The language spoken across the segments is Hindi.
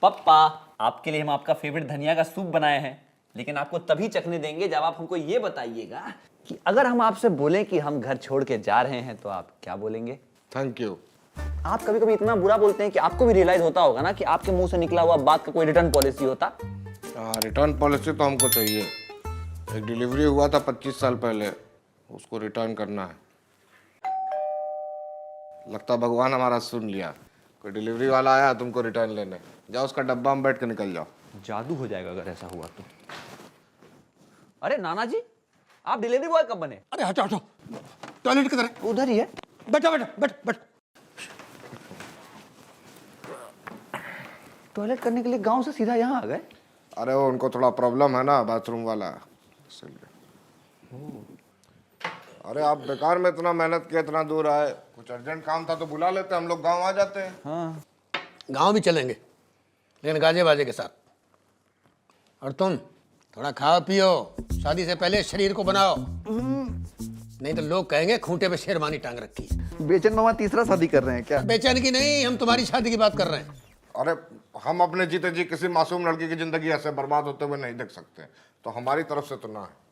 पप्पा, आपके लिए हम आपका फेवरेट धनिया का सूप बनाए हैं, लेकिन आपको तभी चखने देंगे जब आप हमको ये बताइएगा कि अगर हम आपसे बोलें कि हम घर छोड़ के जा रहे हैं तो आप क्या बोलेंगे? Thank you. आप कभी कभी इतना बुरा बोलते हैं कि आपको भी रियलाइज होता होगा ना कि आपके मुंह से निकला हुआ बात का कोई रिटर्न पॉलिसी होता। रिटर्न पॉलिसी तो हमको चाहिए। एक डिलीवरी हुआ था 25 साल पहले, उसको रिटर्न करना है। लगता भगवान हमारा सुन लिया। कोई डिलीवरी वाला आया तुमको रिटर्न लेने, जाओ उसका डब्बा में बैठ के निकल जाओ। जादू हो जाएगा अगर ऐसा हुआ तो। अरे नाना जी, आप डिलीवरी बॉय कब बने? अरे हटो हटो, टॉयलेट किधर है? उधर ही है। बैठो बैठो बैठ बैठ। टॉयलेट करने के लिए गांव से सीधा यहाँ आ गए? अरे वो उनको थोड़ा प्रॉब्लम है ना, बाथरूम वाला, इसलिए। अरे आप बेकार में इतना मेहनत किए, इतना दूर आए, कुछ अर्जेंट काम था तो बुला लेते, हम लोग गांव आ जाते हैं। हाँ। गांव भी चलेंगे, लेकिन गाजे बाजे के साथ। और तुम थोड़ा खाओ पियो, शादी से पहले शरीर को बनाओ, नहीं तो लोग कहेंगे खूंटे पे शेरवानी टांग रखी है। बेचन मामा तीसरा शादी कर रहे हैं क्या? बेचैन की नहीं, हम तुम्हारी शादी की बात कर रहे हैं। अरे हम अपने जीते जी किसी मासूम लड़की की जिंदगी ऐसे बर्बाद होते हुए नहीं देख सकते, तो हमारी तरफ से तो ना है।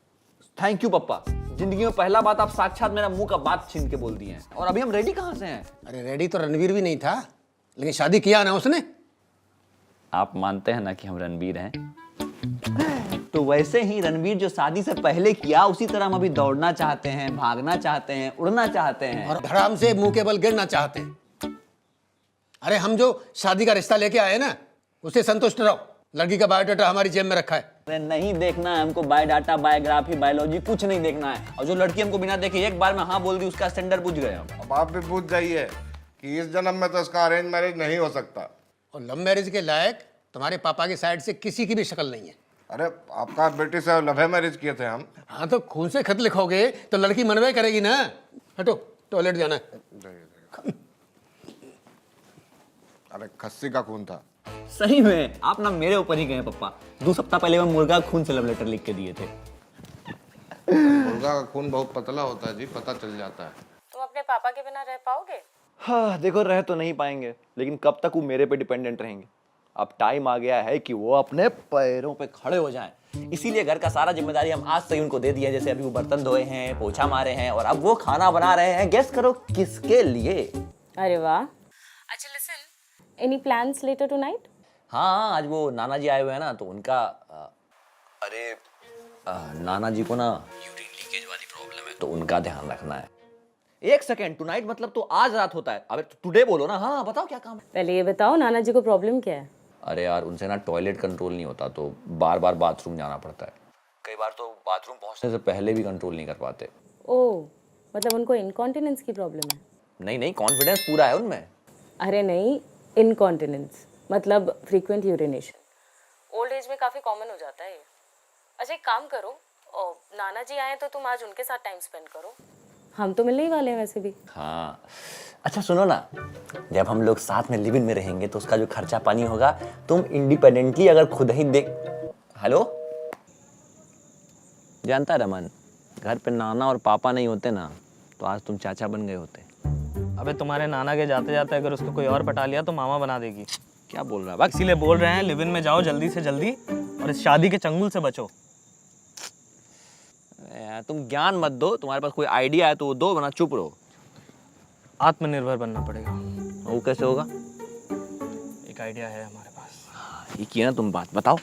थैंक यू पप्पा, जिंदगी में पहला बात आप साक्षात मेरा मुंह का बात छीन के बोल दिए हैं। और अभी हम रेडी कहाँ से हैं? अरे रेडी तो रणवीर भी नहीं था, लेकिन शादी किया ना उसने। आप मानते हैं ना कि हम रणवीर हैं? तो वैसे ही रणवीर जो शादी से पहले किया, उसी तरह हम अभी दौड़ना चाहते हैं, भागना चाहते हैं, उड़ना चाहते हैं और धड़ाम से मुंह के बल गिरना चाहते हैं। अरे हम जो शादी का रिश्ता लेके आए ना, उससे संतुष्ट रहो। लड़की का बायोडाटा हमारी जेब में रखा है। अरे नहीं देखना है हमको बायोडाटा, बायोग्राफी, बायोलॉजी कुछ नहीं देखना है। और जो लड़की हमको बिना देखे एक बार में हाँ बोल दी, उसका स्टैंडर्ड बुझ गए हम। अब आप भी पूछ जाइए कि इस जन्म में तो इसका अरेंज मैरिज नहीं हो सकता। और लव मैरिज के लायक तुम्हारे पापा की साइड से किसी की भी शक्ल नहीं है। अरे आपका बेटी से लव मैरिज किए थे हम। हाँ तो खून से खत लिखोगे तो लड़की मनवे करेगी ना। हटो, टॉयलेट जाना है। अरे खस्सी का खून था। सही में आप ना मेरे ऊपर ही गए पप्पा। 2 सप्ताह पहले मैं मुर्गा खून से लव लेटर लिख के दिए थे। मुर्गा का खून बहुत पतला होता है जी, पता चल जाता है। तुम अपने पापा के बिना रह पाओगे? हाँ देखो, रह तो नहीं पाएंगे, लेकिन कब तक वो मेरे पे डिपेंडेंट रहेंगे? अब टाइम आ गया है कि वो अपने पैरों पे खड़े हो जाएं। इसीलिए घर का सारा जिम्मेदारी हम आज से ही उनको दे दिया। जैसे अभी वो बर्तन धोए हैं, पोछा मारे हैं, और अब वो खाना बना रहे हैं। गेस करो किसके लिए? अरे वाह। अच्छा listen, any plans later tonight? हाँ, आज वो नाना जी आए हुए हैं ना, तो उनका नाना जी को ना यूरिन लीकेज वाली प्रॉब्लम है, तो उनका ध्यान रखना है। एक सेकेंड, टुनाइट मतलब तो आज रात होता है। अबे टुडे बोलो ना। हाँ बताओ क्या काम है? पहले ये बताओ नाना जी को प्रॉब्लम क्या है? अरे यार, उनसे ना टॉयलेट कंट्रोल नहीं होता, तो बार बार बाथरूम जाना पड़ता है। कई बार तो बाथरूम पहुंचने से पहले भी कंट्रोल नहीं कर पाते। ओह, मतलब उनको इनकॉन्टिनेंस की प्रॉब्लम है? नहीं नहीं, कॉन्फिडेंस पूरा है उनमें। अरे नहीं, इनकॉन्टिनेंस मतलब फ्रीक्वेंट यूरिनेशन। ओल्ड एज में काफ़ी कॉमन हो जाता है ये। अच्छा एक काम करो, नाना जी आए तो तुम आज उनके साथ टाइम स्पेंड करो। हम तो मिलने ही वाले हैं वैसे भी। हाँ अच्छा सुनो ना, जब हम लोग साथ में लिव इन में रहेंगे तो उसका जो खर्चा पानी होगा, तुम इंडिपेंडेंटली अगर खुद ही दे। हेलो, जानता है रमन, घर पे नाना और पापा नहीं होते ना, तो आज तुम चाचा बन गए होते। अबे तुम्हारे नाना के जाते जाते अगर उसको कोई और पटा लिया तो मामा बना देगी। क्या बोल रहा है बस? इसीलिए बोल रहे हैं लिव इन में जाओ जल्दी से जल्दी, और इस शादी के चंगुल से बचो। यार तुम ज्ञान मत दो, तुम्हारे पास कोई आइडिया है तो वो दो, वरना चुप रहो। आत्मनिर्भर बनना पड़ेगा। वो कैसे होगा? एक आइडिया है हमारे पास। ये किया ना तुम, बात बताओ।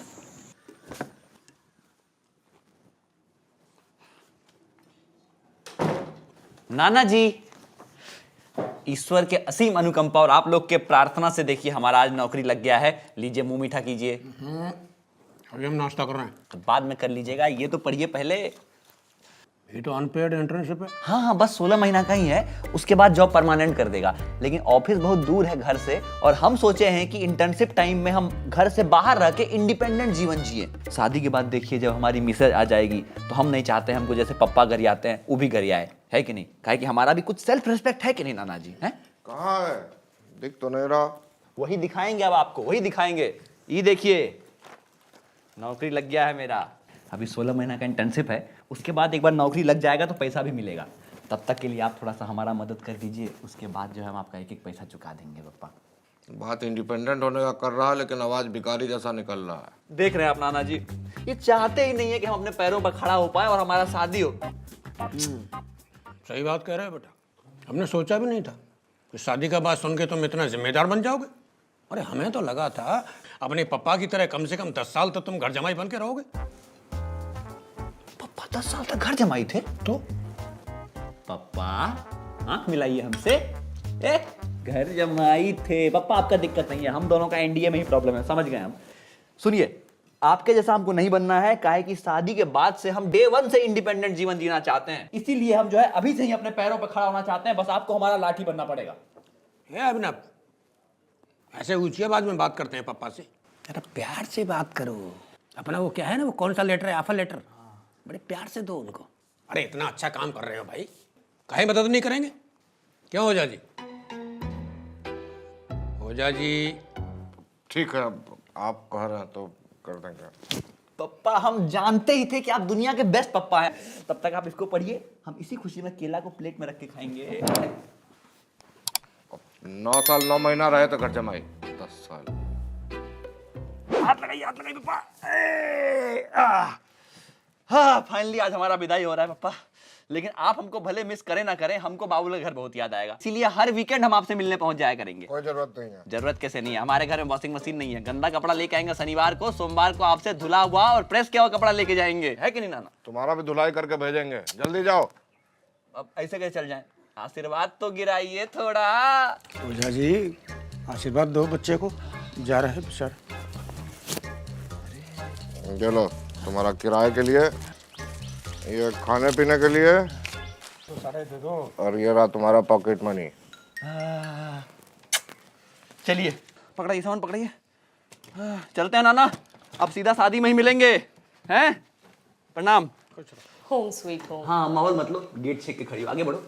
नाना जी, ईश्वर के असीम अनुकंपा और आप लोग के प्रार्थना से देखिए हमारा आज नौकरी लग गया है। लीजिए मुंह मीठा कीजिए। अभी हम नाश्ता कर रहे हैं। तो बाद में कर लीजिएगा, ये तो पढ़िए पहले। ये तो अनपेड इंटर्नशिप है। हाँ हाँ, बस 16 महीना का ही है, उसके बाद जॉब परमानेंट कर देगा। लेकिन ऑफिस बहुत दूर है घर से, और हम सोचे हैं कि इंटर्नशिप टाइम में हम घर से बाहर रह के इंडिपेंडेंट जीवन जिए। शादी के बाद देखिए जब हमारी मिसेज आ जाएगी तो हम नहीं चाहते हमको जैसे पप्पा घर आते हैं वो भी घर आए, है कि नहीं? काहे कि हमारा भी कुछ सेल्फ रिस्पेक्ट है कि नहीं नाना जी? है कहाँ है? दिख तो नहीं रहा। वही दिखाएंगे अब आपको, वही दिखाएंगे। ये देखिए नौकरी लग गया है मेरा। अभी 16 महीना का इंटर्नशिप है, उसके बाद एक बार नौकरी लग जाएगा तो पैसा भी मिलेगा। तब तक के लिए आप थोड़ा सा हमारा मदद कर दीजिए, उसके बाद जो है हम आपका एक एक पैसा चुका देंगे पप्पा। बात इंडिपेंडेंट होने का कर रहा है, लेकिन आवाज भिखारी जैसा निकल रहा है। देख रहे हैं आप नाना जी, ये चाहते ही नहीं है कि हम अपने पैरों पर खड़ा हो पाए और हमारा शादी हो। सही बात कह रहे हो बेटा, हमने सोचा भी नहीं था कि शादी का बात सुन के तुम इतना जिम्मेदार बन जाओगे। अरे हमें तो लगा था अपने पापा की तरह कम से कम 10 साल तो तुम घर जमाई बन के रहोगे। पप्पा 10 साल तक घर जमाई थे? तो पप्पा आंख मिलाइए हमसे। घर जमाई थे पप्पा, आपका दिक्कत नहीं है, हम दोनों का एनडीए में ही प्रॉब्लम है, समझ गए हम। सुनिए, आपके जैसा हमको नहीं बनना है, काहे कि शादी के बाद से हम डे 1 से इंडिपेंडेंट जीवन जीना चाहते हैं। इसीलिए हम जो है अभी से ही अपने पैरों पर खड़ा होना चाहते हैं, बस आपको हमारा लाठी बनना पड़ेगा। अभिनव, ऐसे ऊंची आवाज में बात करते हैं पापा से? अरे प्यार से बात करो। अपना वो क्या है ना, वो कौन सा लेटर है, ऑफर लेटर, बड़े प्यार से दो उनको। अरे इतना अच्छा काम कर रहे हो भाई, काहे मदद नहीं करेंगे? क्यों ओझा जी? ओझा जी ठीक है, अब आप कह रहे हैं तो कर देंगे। पप्पा हम जानते ही थे कि आप दुनिया के बेस्ट पप्पा हैं। तब तक आप इसको पढ़िए, हम इसी खुशी में केला को प्लेट में रख के खाएंगे। 9 साल 9 महीना रहे तो घर जमाई, 10 साल। हाथ लगाइए पप्पा। हाँ, फाइनली आज हमारा विदाई हो रहा है पप्पा। लेकिन आप हमको भले मिस करें ना करें, हमको बाबू के घर बहुत याद आएगा, इसीलिए हर वीकेंड हम आपसे मिलने पहुंच जाया करेंगे। कोई जरूरत नहीं है। जरूरत कैसे नहीं है, हमारे घर में वॉशिंग मशीन नहीं है। गंदा कपड़ा लेके आएंगे शनिवार को, सोमवार को आपसे धुला हुआ और प्रेस किया हुआ कपड़ा लेके जाएंगे, है कि नहीं नाना? तुम्हारा भी धुलाई करके भेजेंगे, जल्दी जाओ। अब ऐसे कैसे चल जाए, आशीर्वाद तो गिराइए थोड़ा। ओझा जी आशीर्वाद दो बच्चे को, जा रहे हैं बेचारा। चलो, तुम्हारा किराए के लिए, ये खाने पीने के लिए, तो सारे दे दो। और ये रहा तुम्हारा पॉकेट मनी। चलिए पकड़ाइए, सामान पकड़ाइए। चलते हैं नाना, अब सीधा शादी में ही मिलेंगे, हैं? प्रणाम। Home sweet home. हाँ, माहौल मतलब गेट छेक के खड़ी हो, आगे बढ़ो।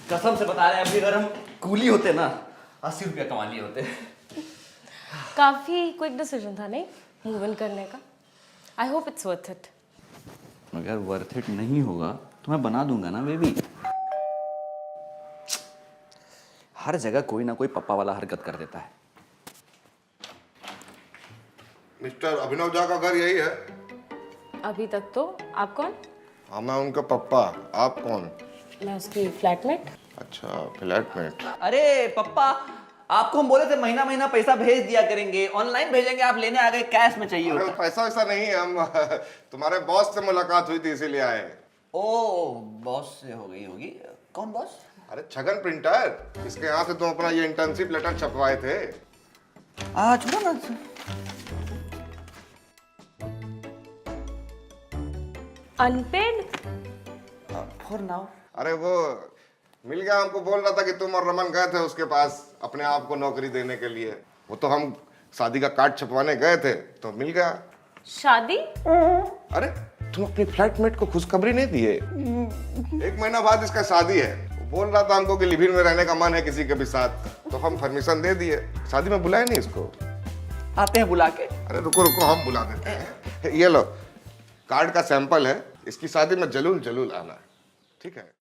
कसम से बता रहे हैं, अभी अगर हम कूली होते ना 80 रुपया कमा लिए होते। काफी क्विक डिसीजन था नहीं मूव इन करने का। I hope it's worth it. अगर वर्थ इट नहीं होगा तो मैं बना दूंगा ना बेबी। हर जगह कोई ना कोई पप्पा वाला हरकत कर देता है। मिस्टर अभिनव झा का घर यही है? अभी तक तो। आप कौन? हाँ, मैं उनका पप्पा। आप कौन? मैं उसकी फ्लैटमेट। अच्छा, फ्लैटमेट। अरे पप्पा, आपको हम बोले थे महीना महीना पैसा भेज दिया करेंगे, ऑनलाइन भेजेंगे, आप लेने आ गए, कैश में चाहिए अरे होता। पैसा वैसा नहीं है, हम तुम्हारे बॉस से मुलाकात हुई थी इसीलिए आए। ओ, बॉस से हो गई होगी। कौन बॉस? अरे छगन प्रिंटर, इसके यहाँ से तुम अपना ये इंटर्नशिप लेटर छपवाए थे। छोड़ो ना। अनपेड? For now. अरे वो मिल गया, हमको बोल रहा था कि तुम और रमन गए थे उसके पास अपने आप को नौकरी देने के लिए। वो तो हम शादी का कार्ड छपवाने गए थे तो मिल गया। शादी? अरे तुम अपनी फ्लैटमेट को खुशखबरी नहीं दिए? 1 महीना बाद इसका शादी है। वो बोल रहा था हमको कि लिव इन में रहने का मन है किसी के भी साथ, तो हम परमिशन दे दिए। शादी में बुलाए नहीं इसको? आते हैं बुला के। अरे रुको रुको, हम बुला देते हैं। ये लो कार्ड का सैंपल है, इसकी शादी में जरूर जरूर आना, ठीक है?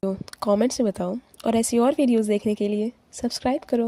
कमेंट्स में बताओ और ऐसी और वीडियोस देखने के लिए सब्सक्राइब करो।